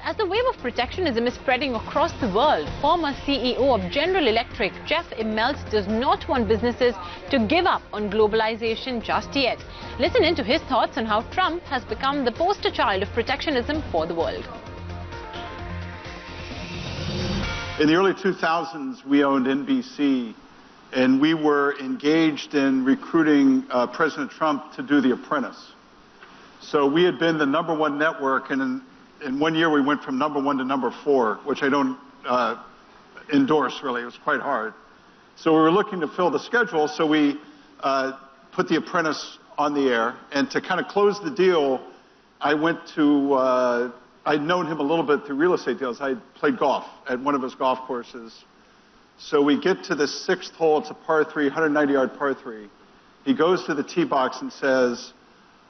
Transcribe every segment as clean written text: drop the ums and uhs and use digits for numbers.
as the wave of protectionism is spreading across the world, former CEO of General Electric, Jeff Immelt, does not want businesses to give up on globalization just yet. Listen in to his thoughts on how Trump has become the poster child of protectionism for the world. In the early 2000s, we owned NBC, and we were engaged in recruiting President Trump to do The Apprentice. So we had been the #1 network, and in 1 year we went from #1 to #4, which I don't endorse, really. It was quite hard. So we were looking to fill the schedule, so we put The Apprentice on the air. And to kind of close the deal, I went to, I'd known him a little bit through real estate deals. I played golf at one of his golf courses. So we get to the 6th hole. It's a par 3, 190-yard par 3. He goes to the tee box and says,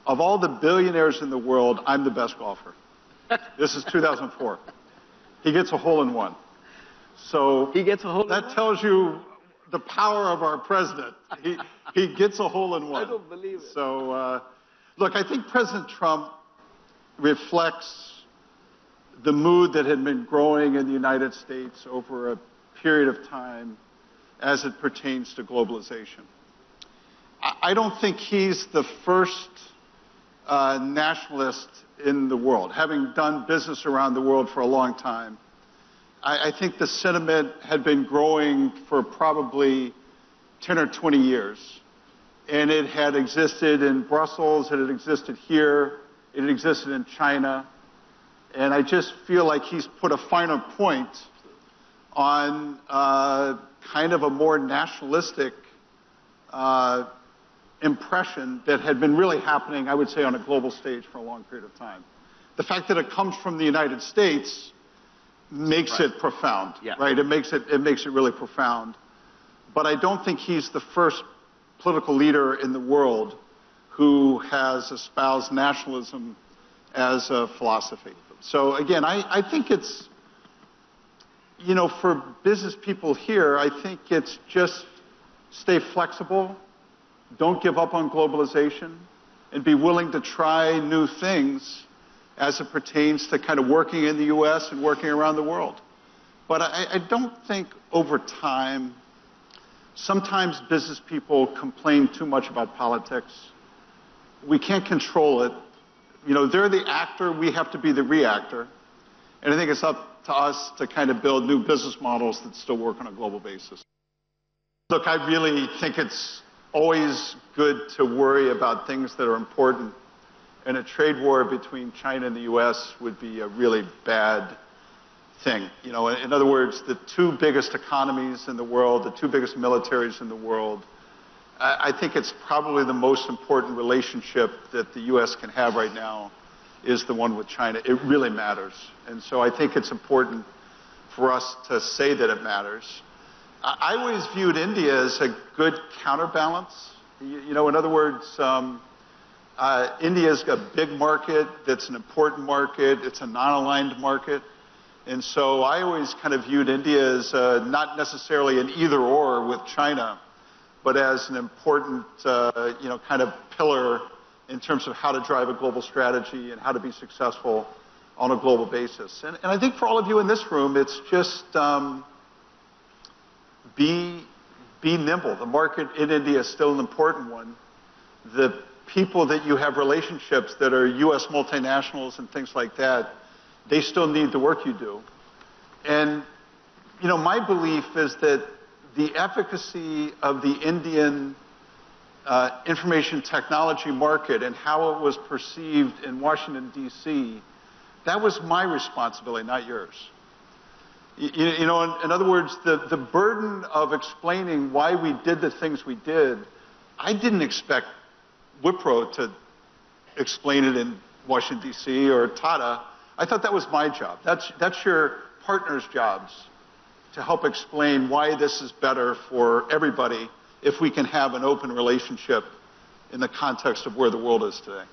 "Of all the billionaires in the world, I'm the best golfer." This is 2004. He gets a hole-in-one. So he gets a hole-in-one? That tells you the power of our president. He gets a hole-in-one. I don't believe it. So, look, I think President Trump reflects the mood that had been growing in the United States over a period of time as it pertains to globalization. I don't think he's the first nationalist in the world. Having done business around the world for a long time, I think the sentiment had been growing for probably 10 or 20 years. And it had existed in Brussels, it had existed here, it had existed in China. And I just feel like he's put a finer point on kind of a more nationalistic impression that had been really happening, I would say, on a global stage for a long period of time. The fact that it comes from the United States makes it profound, right? It makes it really profound. But I don't think he's the first political leader in the world who has espoused nationalism as a philosophy. So again, I think it's, you know, for business people here, I think it's just stay flexible, don't give up on globalization, and be willing to try new things as it pertains to kind of working in the U.S. and working around the world. But I don't think over time, sometimes business people complain too much about politics. We can't control it. You know, they're the actor, we have to be the reactor. And I think it's up to us to kind of build new business models that still work on a global basis. Look, I really think it's always good to worry about things that are important. And a trade war between China and the U.S. would be a really bad thing. You know, in other words, the two biggest economies in the world, the two biggest militaries in the world, I think it's probably the most important relationship that the U.S. can have right now is the one with China. It really matters. And so I think it's important for us to say that it matters. I always viewed India as a good counterbalance. You know, in other words, India's a big market, that's an important market, it's a non-aligned market. And so I always kind of viewed India as not necessarily an either-or with China, but as an important, you know, kind of pillar in terms of how to drive a global strategy and how to be successful on a global basis. And I think for all of you in this room, it's just be nimble. The market in India is still an important one. The people that you have relationships that are U.S. multinationals and things like that, they still need the work you do. And, you know, my belief is that the efficacy of the Indian information technology market and how it was perceived in Washington, D.C., that was my responsibility, not yours. You know, in other words, the burden of explaining why we did the things we did, I didn't expect Wipro to explain it in Washington, D.C. or Tata. I thought that was my job. That's your partners' jobs, to help explain why this is better for everybody if we can have an open relationship in the context of where the world is today.